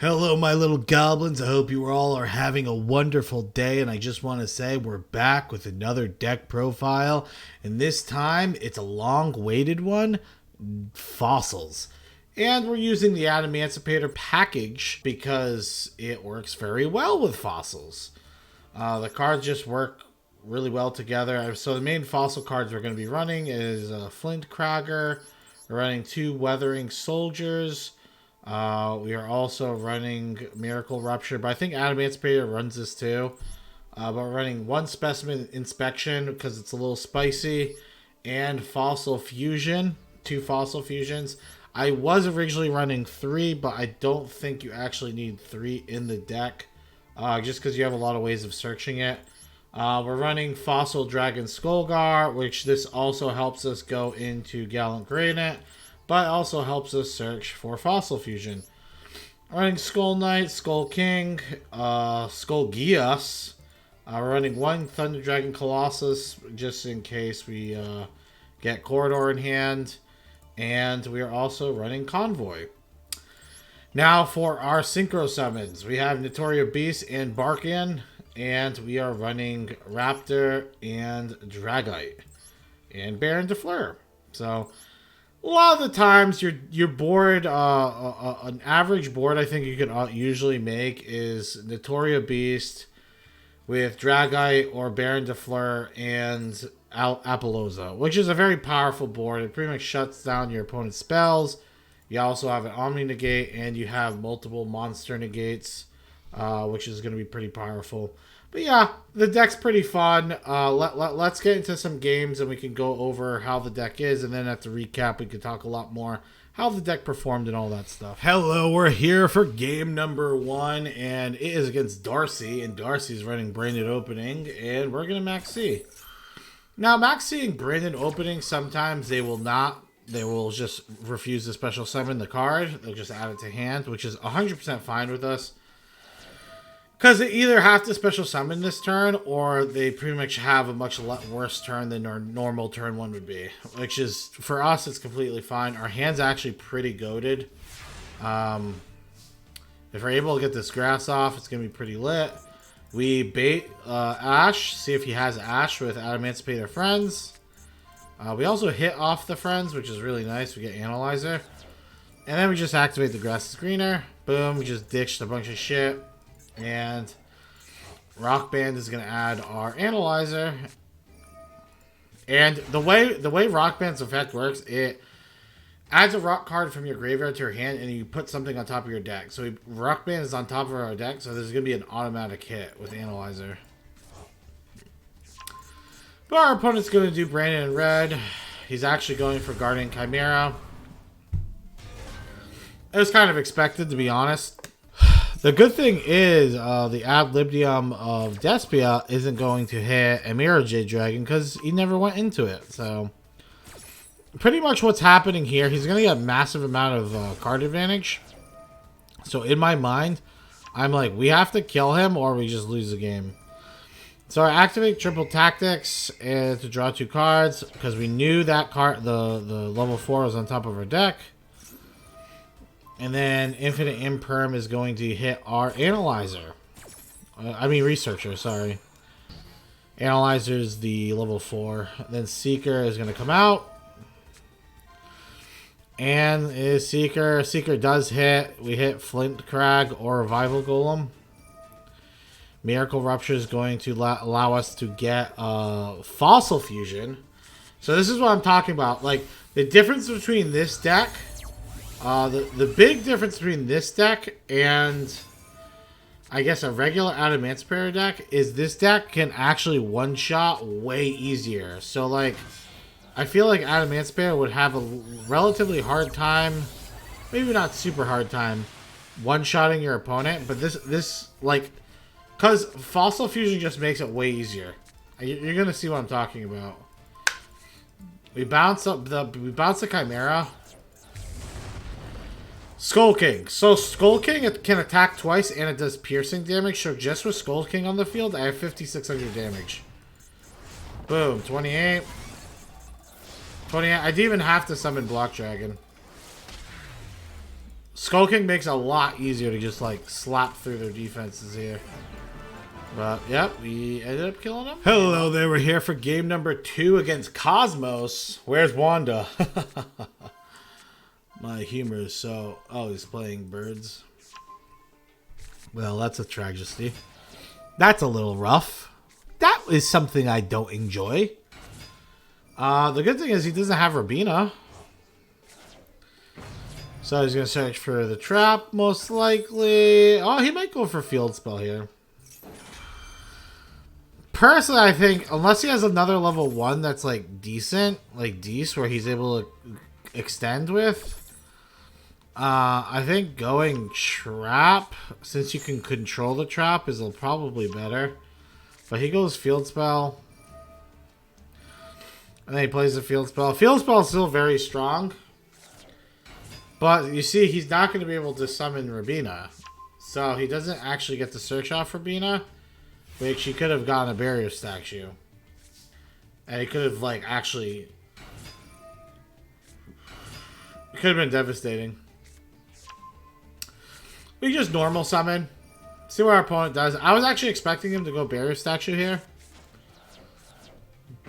Hello, my little goblins. I hope you all are having a wonderful day. And I just want to say we're back with another deck profile. And this time it's a long awaited one, fossils. And we're using the Adamancipator package because it works very well with fossils. The cards just work really well together. So the main fossil cards we're going to be running is Flint Cragger. We're running 2 Weathering Soldiers. We are also running Miracle Rupture, but I think Adamancipator runs this too. But we're running 1 Specimen Inspection because it's a little spicy, and Fossil Fusion, 2 Fossil Fusions. I was originally running 3, but I don't think you actually need 3 in the deck, just because you have a lot of ways of searching it. We're running Fossil Dragon Skullgar, which this also helps us go into Gallant Granite, but also helps us search for Fossil Fusion. Running Skull Knight, Skull King, Skull Gias. We're running 1 Thunder Dragon Colossus, just in case we get Corridor in hand. And we are also running Convoy. Now for our Synchro Summons. We have Notoria Beast and Barkin. And we are running Raptor and Dragite. And Baron de Fleur. So a lot of the times your board, an average board I think you could usually make is Notoria Beast with Dragite or Baron de Fleur and Apollosa, which is a very powerful board. It pretty much shuts down your opponent's spells. You also have an Omni Negate, and you have multiple monster negates, which is going to be pretty powerful. But yeah, the deck's pretty fun. Let's get into some games and we can go over how the deck is. And then at the recap, we can talk a lot more how the deck performed and all that stuff. Hello, we're here for game number 1. And it is against Darcy. And Darcy's running Branded Opening. And we're going to Max C. Now, Max C and Branded Opening, sometimes they will not. They will just refuse to special summon the card. They'll just add it to hand, which is 100% fine with us. Because they either have to special summon this turn, or they pretty much have a much worse turn than our normal turn 1 would be. Which is, for us, it's completely fine. Our hand's actually pretty goated. If we're able to get this grass off, it's going to be pretty lit. We bait Ash, see if he has Ash with Adamancipator Friends. We also hit off the Friends, which is really nice. We get Analyzer. And then we just activate the Grass is Greener. Boom, we just ditched a bunch of shit. And Rock Band is going to add our Analyzer. And the way Rock Band's effect works, it adds a rock card from your graveyard to your hand, and you put something on top of your deck. So Rock Band is on top of our deck, so there's going to be an automatic hit with Analyzer. But our opponent's going to do Brandon in red. He's actually going for Guardian Chimera. It was kind of expected, to be honest. The good thing is the ad libitum of Despia isn't going to hit a Mirror Jade Dragon because he never went into it. So pretty much what's happening here, he's going to get a massive amount of card advantage. So in my mind, I'm like, we have to kill him or we just lose the game. So I activate Triple Tactics to draw 2 cards because we knew that card, the level 4 was on top of our deck. And then Infinite Imperm is going to hit our Analyzer. Researcher, sorry. Analyzer is the level 4. Then Seeker is going to come out. And is Seeker does hit. We hit Flint Crag or Revival Golem. Miracle Rupture is going to allow us to get Fossil Fusion. So this is what I'm talking about. Like, the difference between this deck... the big difference between this deck and I guess a regular Adamancipator deck is this deck can actually one-shot way easier. So like, I feel like Adamancipator would have a relatively hard time, maybe not super hard time, one-shotting your opponent, but this like, cause Fossil Fusion just makes it way easier. You're gonna see what I'm talking about. We bounce the Chimera. Skull King. So Skull King, it can attack twice and it does piercing damage. So just with Skull King on the field, I have 5,600 damage. Boom. 28. 28. I didn't even have to summon Block Dragon. Skull King makes it a lot easier to just like slap through their defenses here. But yep, we ended up killing him. Hello there, we're here for game number 2 against Cosmos. Where's Wanda? My humor is so... Oh, he's playing birds. Well, that's a tragedy. That's a little rough. That is something I don't enjoy. The good thing is he doesn't have Rabina. So he's going to search for the trap, most likely. Oh, he might go for field spell here. Personally, I think, unless he has another level 1 that's, like, decent, like Deece, where he's able to extend with, I think going trap, since you can control the trap, is probably better. But he goes field spell. And then he plays the field spell. Field spell is still very strong. But you see, he's not going to be able to summon Rabina. So he doesn't actually get to search off Rabina. Which he could have gotten a barrier statue. And he could have, like, actually... It could have been devastating. We just normal summon. See what our opponent does. I was actually expecting him to go barrier statue here.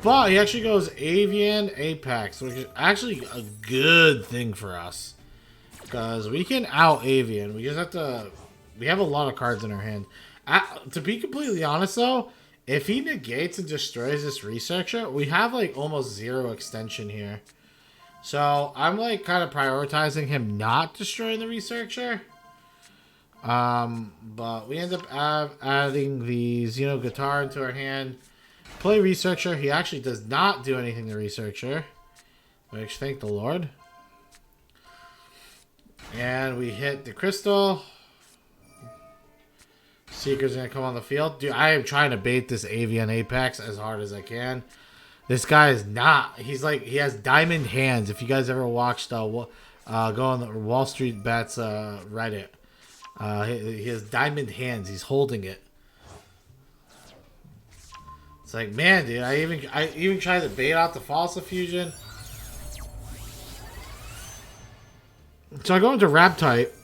But he actually goes Avian Apex, which is actually a good thing for us. Because we can out Avian. We just have to... We have a lot of cards in our hand. To be completely honest, though, if he negates and destroys this researcher, we have, like, almost 0 extension here. So, I'm, like, kind of prioritizing him not destroying the researcher. But we end up adding the Xeno Guitar into our hand. Play researcher. He actually does not do anything to researcher. Which, thank the Lord. And we hit the crystal. Seeker's gonna come on the field. Dude, I am trying to bait this Avian Apex as hard as I can. This guy is not. He's like, he has diamond hands. If you guys ever watched, go on the Wall Street Bets Reddit. He has diamond hands. He's holding it. It's like, man, dude, I even tried to bait out the false fusion. So I go into Rap type.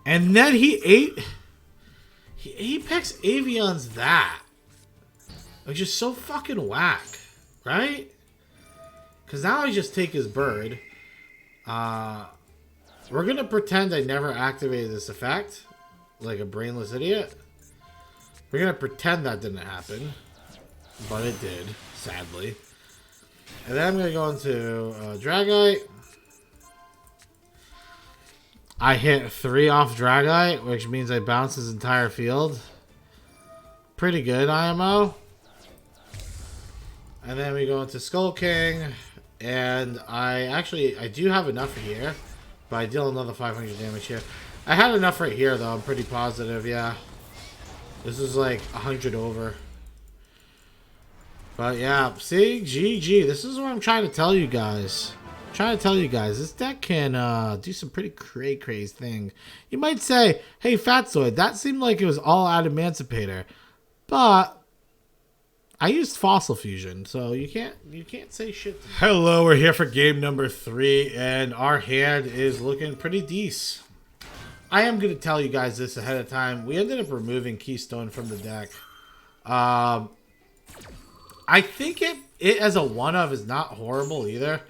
And then he Apex Avians that. Which is so fucking whack. Right? Because now I just take his bird. We're going to pretend I never activated this effect. Like a brainless idiot. We're going to pretend that didn't happen. But it did, sadly. And then I'm going to go into Dragite. I hit 3 off Dragite, which means I bounce his entire field. Pretty good, IMO. And then we go into Skull King. And I do have enough here. But I deal another 500 damage here. I had enough right here, though. I'm pretty positive, yeah. This is like 100 over. But yeah, see? GG. This is what I'm trying to tell you guys. This deck can do some pretty crazy thing. You might say, hey, Fatzoidd, that seemed like it was all Adamancipator. But I used Fossil Fusion, so you can't say shit. Hello, we're here for game number 3, and our hand is looking pretty decent. I am going to tell you guys this ahead of time. We ended up removing Keystone from the deck. I think it as a one-of is not horrible either.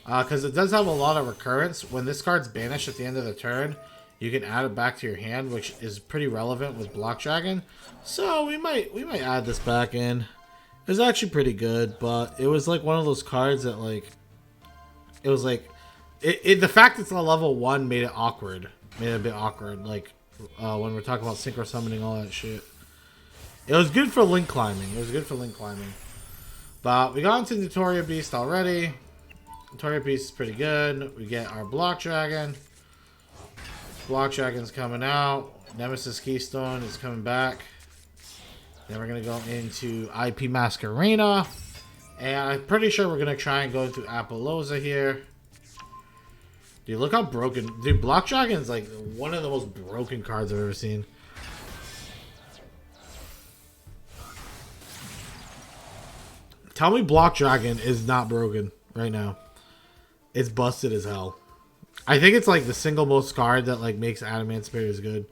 Because it does have a lot of recurrence. When this card's banished at the end of the turn, you can add it back to your hand, which is pretty relevant with Block Dragon. So we might add this back in. It was actually pretty good, but it was like one of those cards that like, it was like, the fact it's a level 1 made it awkward. Made it a bit awkward, like when we're talking about synchro summoning, all that shit. It was good for link climbing. But we got into Notoria Beast already. Notoria Beast is pretty good. We get our Block Dragon. Block Dragon's coming out. Nemesis Keystone is coming back. Then we're going to go into IP Masquerena. And I'm pretty sure we're going to try and go into Apollosa here. Dude, look how broken. Dude, Block Dragon's like one of the most broken cards I've ever seen. Tell me Block Dragon is not broken right now. It's busted as hell. I think it's like the single most card that like makes Adamancipator good.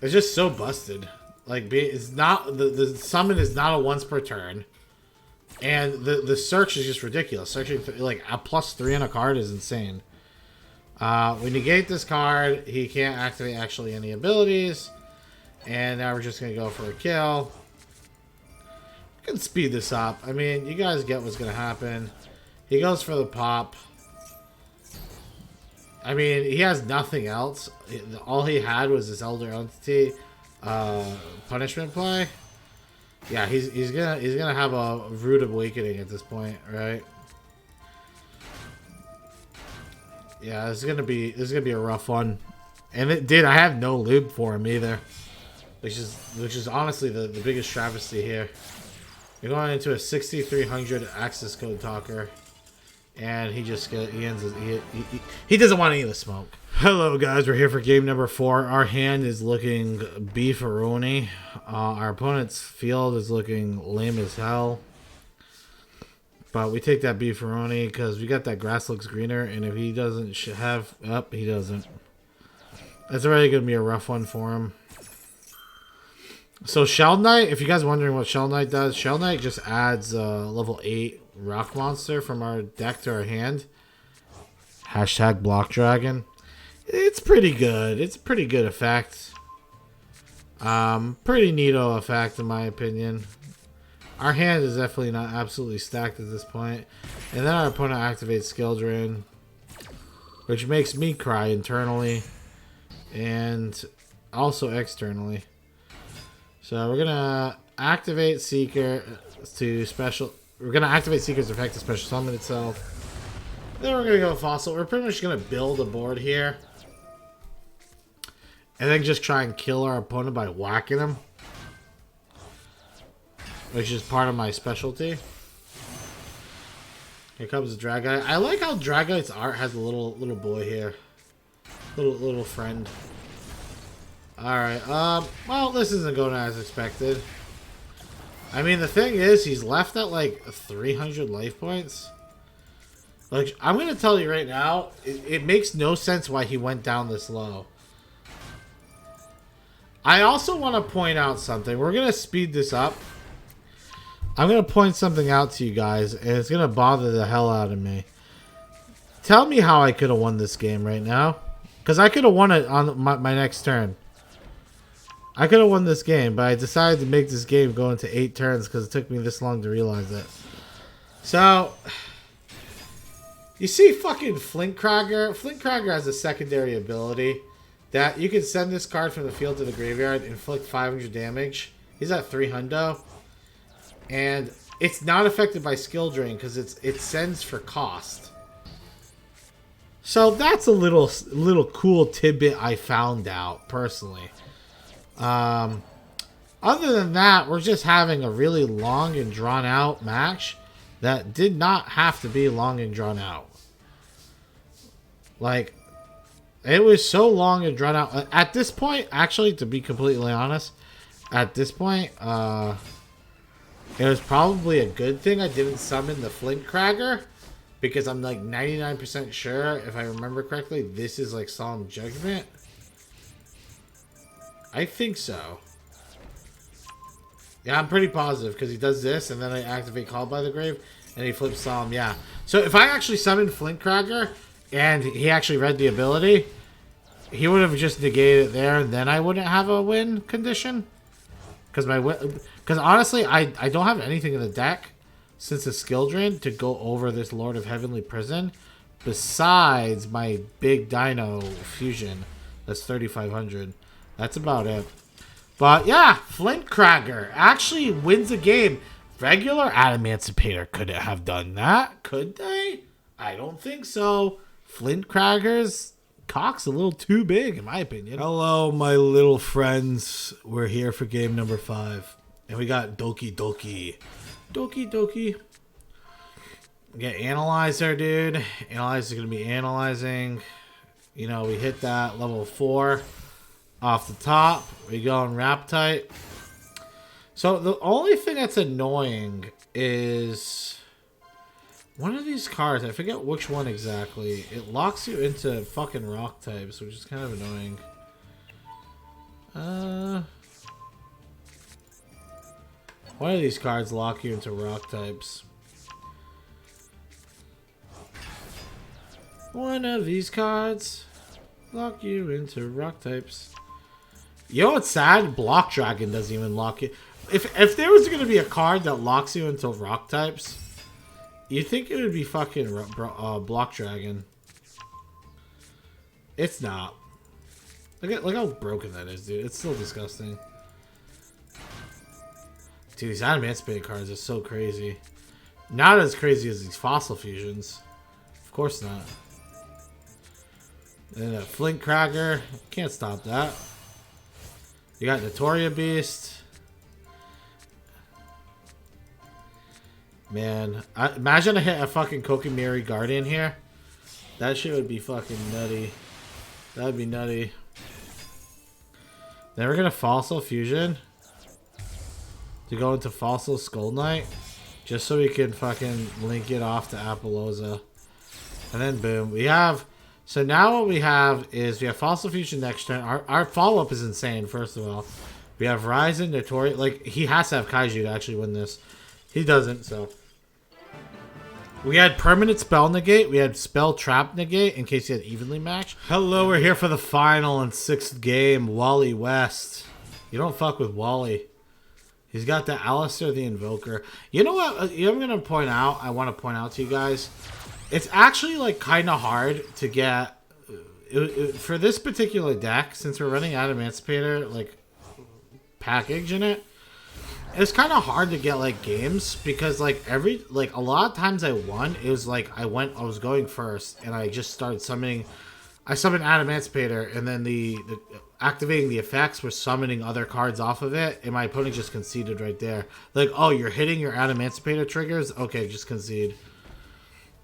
It's just so busted. Like it's not the summon is not a once per turn, and the search is just ridiculous. Searching for, like a +3 on a card is insane. We negate this card. He can't activate actually any abilities, and now we're just gonna go for a kill. I can speed this up. I mean, you guys get what's gonna happen. He goes for the pop. I mean, he has nothing else. All he had was this Elder Entity punishment play. Yeah, he's gonna have a rude awakening at this point, right? Yeah, this is gonna be a rough one. And I have no lube for him either. Which is honestly the biggest travesty here. You're going into a 6300 access code talker. And he doesn't want any of the smoke. Hello guys, we're here for game number 4. Our hand is looking beefaroni. Our opponent's field is looking lame as hell. But we take that beefaroni because we got that grass looks greener, and if he doesn't have up, he doesn't. That's already gonna be a rough one for him. So Shell Knight, if you guys are wondering what Shell Knight does, Shell Knight just adds level 8 rock monster from our deck to our hand. Hashtag block dragon. It's pretty good. It's a pretty good effect. Pretty neato effect in my opinion. Our hand is definitely not absolutely stacked at this point. And then our opponent activates Skill Drain, which makes me cry internally and also externally. So we're gonna activate Seeker to special. We're gonna activate Seeker's effect to special summon itself. Then we're gonna go Fossil. We're pretty much gonna build a board here, and then just try and kill our opponent by whacking him, which is part of my specialty. Here comes the Dragite. I like how Dragite's art has a little boy here, little friend. Alright, well, this isn't going as expected. I mean, the thing is, he's left at, like, 300 life points. Like, I'm gonna tell you right now, it makes no sense why he went down this low. I also want to point out something. We're gonna speed this up. I'm gonna point something out to you guys, and it's gonna bother the hell out of me. Tell me how I could have won this game right now. Because I could have won it on my next turn. I could have won this game, but I decided to make this game go into 8 turns because it took me this long to realize it. So, you see fucking Flintcragger? Flintcragger has a secondary ability that you can send this card from the field to the graveyard, inflict 500 damage. He's at 300. And it's not affected by skill drain because it sends for cost. So that's a little cool tidbit I found out personally. Other than that, we're just having a really long and drawn out match that did not have to be long and drawn out. Like, it was so long and drawn out. At this point, actually, to be completely honest, at this point, it was probably a good thing I didn't summon the Flintcragger, because I'm like 99% sure, if I remember correctly, this is like Solemn Judgment. I think so. Yeah, I'm pretty positive because he does this and then I activate Call by the Grave and he flips Solemn. Yeah. So if I actually summoned Flintcragger and he actually read the ability, he would have just negated it there and then I wouldn't have a win condition. Because honestly, I don't have anything in the deck since the skill drain to go over this Lord of Heavenly Prison besides my big Dino fusion. That's 3,500. That's about it. But yeah, Flintcragger actually wins a game. Regular Adamancipator couldn't have done that, could they? I don't think so. Flintcragger's cock's a little too big, in my opinion. Hello, my little friends. We're here for game number 5. And we got Doki Doki. Doki Doki. We get Analyzer, dude. Analyzer's going to be analyzing. You know, we hit that level 4. Off the top, we go in Wrap Tight. So the only thing that's annoying is One of these cards, I forget which one exactly, it locks you into fucking rock types, which is kind of annoying. One of these cards lock you into rock types. One of these cards lock you into rock types. You know what's sad? Block Dragon doesn't even lock you. If there was going to be a card that locks you into rock types, you'd think it would be fucking Block Dragon. It's not. Look how broken that is, dude. It's still disgusting. Dude, these Adamancipator cards are so crazy. Not as crazy as these Fossil Fusions. Of course not. And a Flint Cracker. Can't stop that. You got Notoria Beast. Man, imagine I hit a fucking Kokimiri Guardian here. That shit would be fucking nutty. That would be nutty. Then we're gonna Fossil Fusion to go into Fossil Skull Knight, just so we can fucking link it off to Appaloosa. And then boom, we have. So now what we have is we have Fossil Fusion next turn. Our follow-up is insane, first of all. We have Ryzen, Notorious. Like, he has to have Kaiju to actually win this. He doesn't, so. We had Permanent Spell Negate. We had Spell Trap Negate in case you had evenly matched. Hello, we're here for the final and 6th game. Wally West. You don't fuck with Wally. He's got the Alistair the Invoker. You know what? I'm going to point out. I want to point out to you guys. It's actually, like, kind of hard to get... for this particular deck, since we're running Adamancipator, like, package in it, it's kind of hard to get, like, games, because, like, a lot of times I won, it was, like, I was going first, and I just started summoning... I summoned Adamancipator, and then the activating the effects was summoning other cards off of it, and my opponent just conceded right there. Like, oh, you're hitting your Adamancipator triggers? Okay, just concede.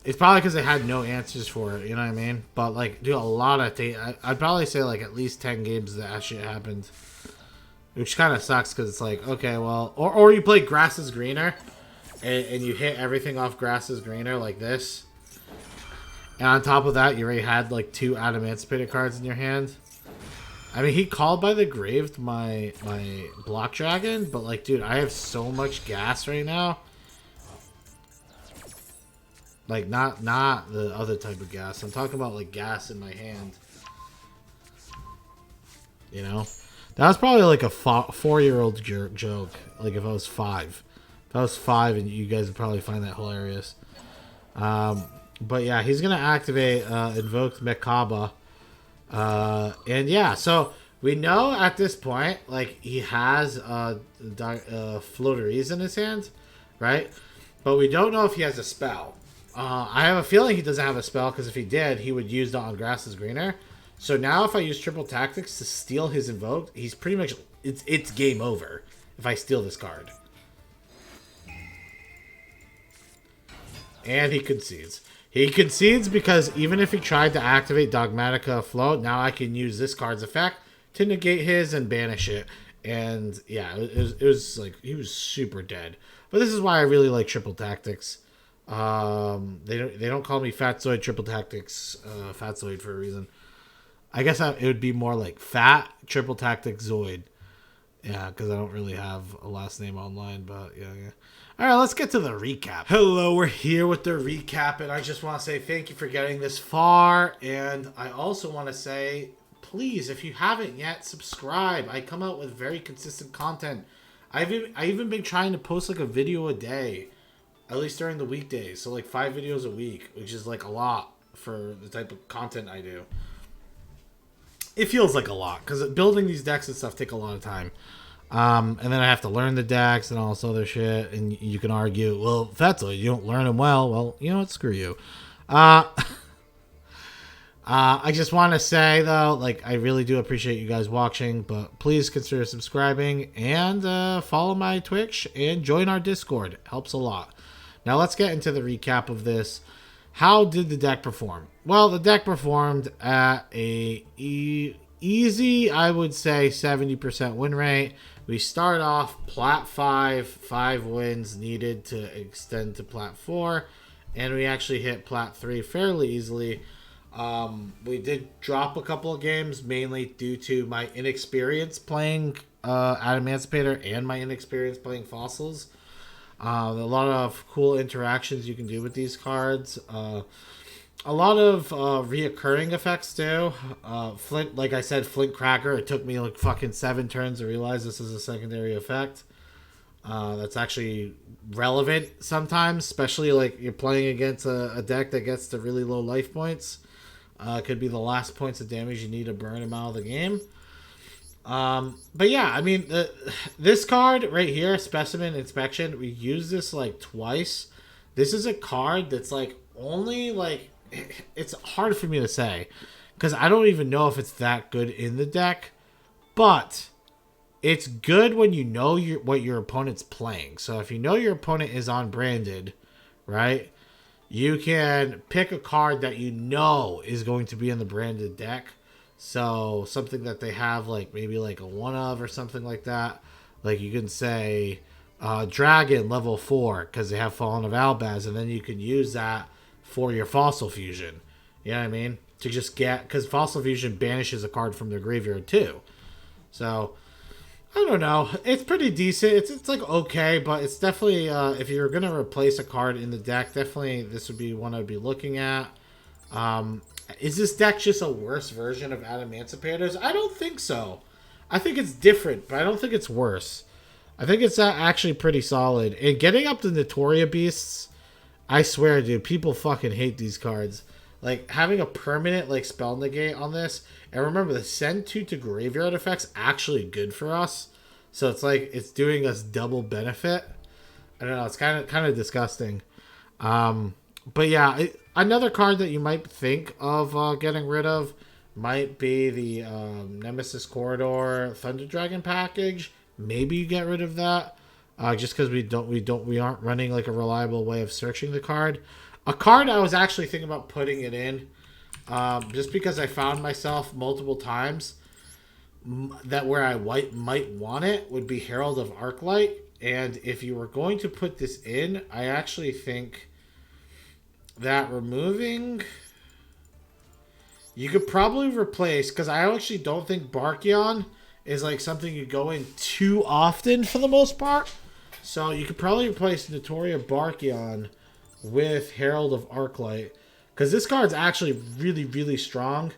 It's probably because they had no answers for it, you know what I mean? But, like, dude, a lot of... I'd probably say, like, at least 10 games that shit happened. Which kind of sucks, because it's like, okay, well... Or you play Grass is Greener, and you hit everything off Grass is Greener, like this. And on top of that, you already had, like, 2 Adamancipator cards in your hand. I mean, he called by the grave my Block Dragon, but, like, dude, I have so much gas right now. Like, not the other type of gas. I'm talking about, like, gas in my hand. You know? That was probably, like, a 4-year-old joke. Like, if I was 5. If I was 5, and you guys would probably find that hilarious. But, yeah, he's going to activate Invoked Mekaba. And, yeah, so we know at this point, like, he has Floateries in his hand, right? But we don't know if he has a spell. I have a feeling he doesn't have a spell, because if he did, he would use that on Grass is Greener. So now if I use Triple Tactics to steal his Invoked, he's pretty much... It's game over if I steal this card. And he concedes. He concedes because even if he tried to activate Dogmatica Float, now I can use this card's effect to negate his and banish it. And yeah, it was like... He was super dead. But this is why I really like Triple Tactics. They don't call me Fatzoidd Triple Tactics Fatzoidd for a reason. I guess it would be more like Fat Triple Tactics Zoid. Yeah, because I don't really have a last name online, but yeah. All right, let's get to the recap. Hello, we're here with the recap, and I just want to say thank you for getting this far, and I also want to say, please, if you haven't yet, subscribe. I come out with very consistent content. I've even been trying to post like a video a day. At least during the weekdays. So, like, 5 videos a week. Which is, like, a lot for the type of content I do. It feels like a lot. Because building these decks and stuff take a lot of time. And then I have to learn the decks and all this other shit. And you can argue, well, Fatzoidd, you don't learn them well. Well, you know what? Screw you. I just want to say, though, like, I really do appreciate you guys watching. But please consider subscribing. And follow my Twitch. And join our Discord. It helps a lot. Now let's get into the recap of this. How did the deck perform? Well, the deck performed at a easy, I would say, 70% win rate. We start off Plat 5, 5 wins needed to extend to Plat 4. and we actually hit Plat 3 fairly easily. We did drop a couple of games, mainly due to my inexperience playing Adamancipator and my inexperience playing Fossils. A lot of cool interactions you can do with these cards. A lot of reoccurring effects too. Flint, like I said, Flint Cracker. It took me like fucking 7 turns to realize this is a secondary effect. That's actually relevant sometimes, especially like you're playing against a deck that gets to really low life points. Could be the last points of damage you need to burn him out of the game. But yeah, I mean, this card right here, Specimen Inspection, we used this like twice. This is a card that's like only like, it's hard for me to say because I don't even know if it's that good in the deck, but it's good when you know what your opponent's playing. So if you know your opponent is on branded, right, you can pick a card that you know is going to be in the branded deck. So something that they have, like maybe like a one of or something like that. Like you can say Dragon level 4 because they have Fallen of Albaz, and then you can use that for your Fossil Fusion. You know what I mean? To just get, because Fossil Fusion banishes a card from their graveyard too. So I don't know. It's pretty decent. It's like okay, but it's definitely if you're gonna replace a card in the deck, definitely this would be one I'd be looking at. Is this deck just a worse version of Adamancipators? I don't think so. I think it's different, but I don't think it's worse. I think it's actually pretty solid. And getting up to Notoria Beasts, I swear, dude, people fucking hate these cards. Like, having a permanent, like, spell negate on this. And remember, the send 2 to graveyard effect's actually good for us. So it's like, it's doing us double benefit. I don't know, it's kind of disgusting. But yeah, another card that you might think of getting rid of might be the Nemesis Corridor Thunder Dragon package. Maybe you get rid of that, just because we aren't running like a reliable way of searching the card. A card I was actually thinking about putting it in, just because I found myself multiple times that where I might want it would be Herald of Arclight. And if you were going to put this in, I actually think that removing, you could probably replace, because I actually don't think Barkion is like something you go in too often for the most part. So you could probably replace Notoria Barkion with Herald of Arclight, because this card's actually really, really strong,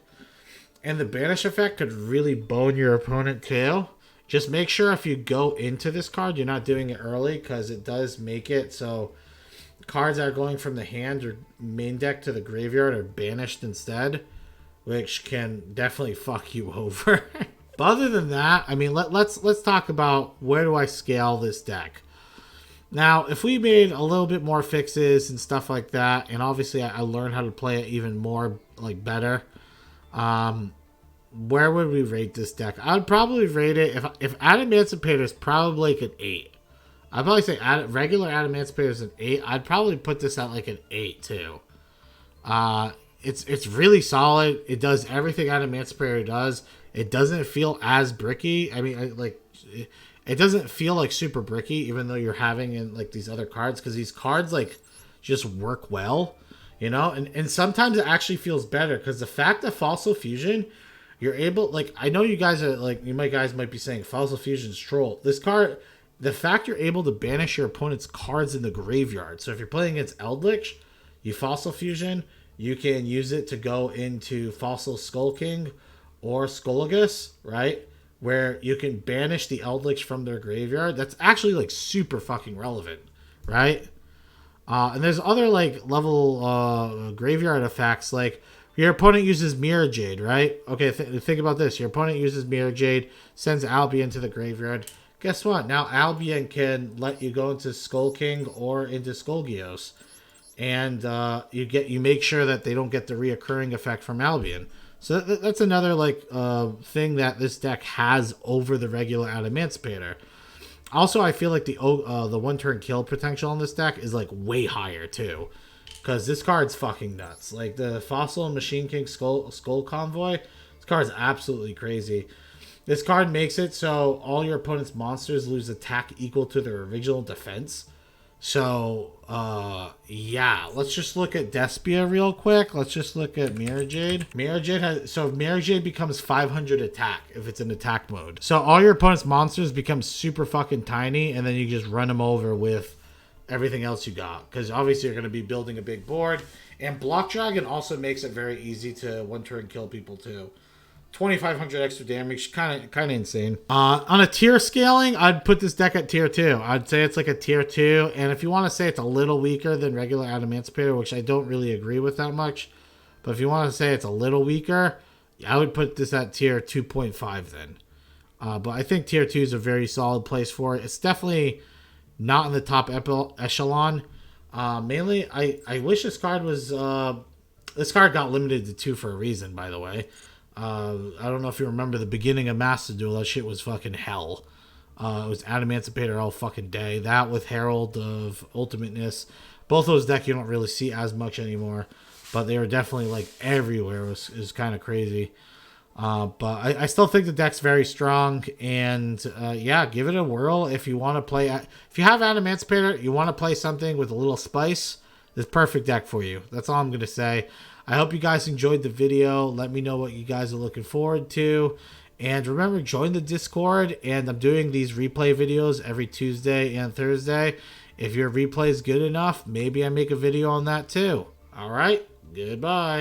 and the banish effect could really bone your opponent too. Just make sure if you go into this card, you're not doing it early, because it does make it so cards that are going from the hand or main deck to the graveyard are banished instead, which can definitely fuck you over. But other than that, I mean, let's talk about where do I scale this deck. Now, if we made a little bit more fixes and stuff like that, and obviously I learned how to play it even more, like, better, where would we rate this deck? I would probably rate it, if Adamancipator is probably like an 8. I'd probably say regular Adamancipator is an 8. I'd probably put this at like an 8 too. It's really solid. It does everything Adamancipator does. It doesn't feel as bricky. I mean, it doesn't feel like super bricky, even though you're having in like these other cards, because these cards like just work well, you know. And sometimes it actually feels better, because the fact that Fossil Fusion, you're able, like, I know you guys are like, guys might be saying Fossil Fusion's troll. This card, the fact you're able to banish your opponent's cards in the graveyard. So if you're playing against Eldritch, you Fossil Fusion, you can use it to go into Fossil Skull King or Skolagos, right? Where you can banish the Eldritch from their graveyard. That's actually like super fucking relevant, right? And there's other like level graveyard effects, like your opponent uses Mirror Jade, right? Okay, think about this. Your opponent uses Mirror Jade, sends Albion to the graveyard. Guess what? Now Albion can let you go into Skull King or into Skolgios, and you make sure that they don't get the reoccurring effect from Albion. So that's another like thing that this deck has over the regular Adamancipator. Also, I feel like the one-turn kill potential on this deck is like way higher too, because this card's fucking nuts. Like the Fossil and Machine King Skull Convoy, this card's absolutely crazy. This card makes it so all your opponent's monsters lose attack equal to their original defense. So, yeah, let's just look at Despia real quick. Let's just look at Mirror Jade. Mirror Jade has, so Mirror Jade becomes 500 attack if it's in attack mode. So all your opponent's monsters become super fucking tiny, and then you just run them over with everything else you got. Because obviously you're going to be building a big board. And Block Dragon also makes it very easy to one turn kill people too. 2,500 extra damage, kind of insane. On a tier scaling, I'd put this deck at tier 2. I'd say it's like a tier 2, and if you want to say it's a little weaker than regular Adamancipator, which I don't really agree with that much, but if you want to say it's a little weaker, I would put this at tier 2.5 then. But I think tier 2 is a very solid place for it. It's definitely not in the top echelon. Mainly, I wish this card was... this card got limited to 2 for a reason, by the way. I don't know if you remember the beginning of Master Duel. That shit was fucking hell. It was Adamancipator all fucking day. That with Herald of Ultimateness. Both those decks you don't really see as much anymore. But they were definitely like everywhere. It was kind of crazy. But I still think the deck's very strong. And yeah, give it a whirl if you want to play. If you have Adamancipator, you want to play something with a little spice, this perfect deck for you. That's all I'm going to say. I hope you guys enjoyed the video. Let me know what you guys are looking forward to. And remember, join the Discord. And I'm doing these replay videos every Tuesday and Thursday. If your replay is good enough, maybe I make a video on that too. All right, goodbye.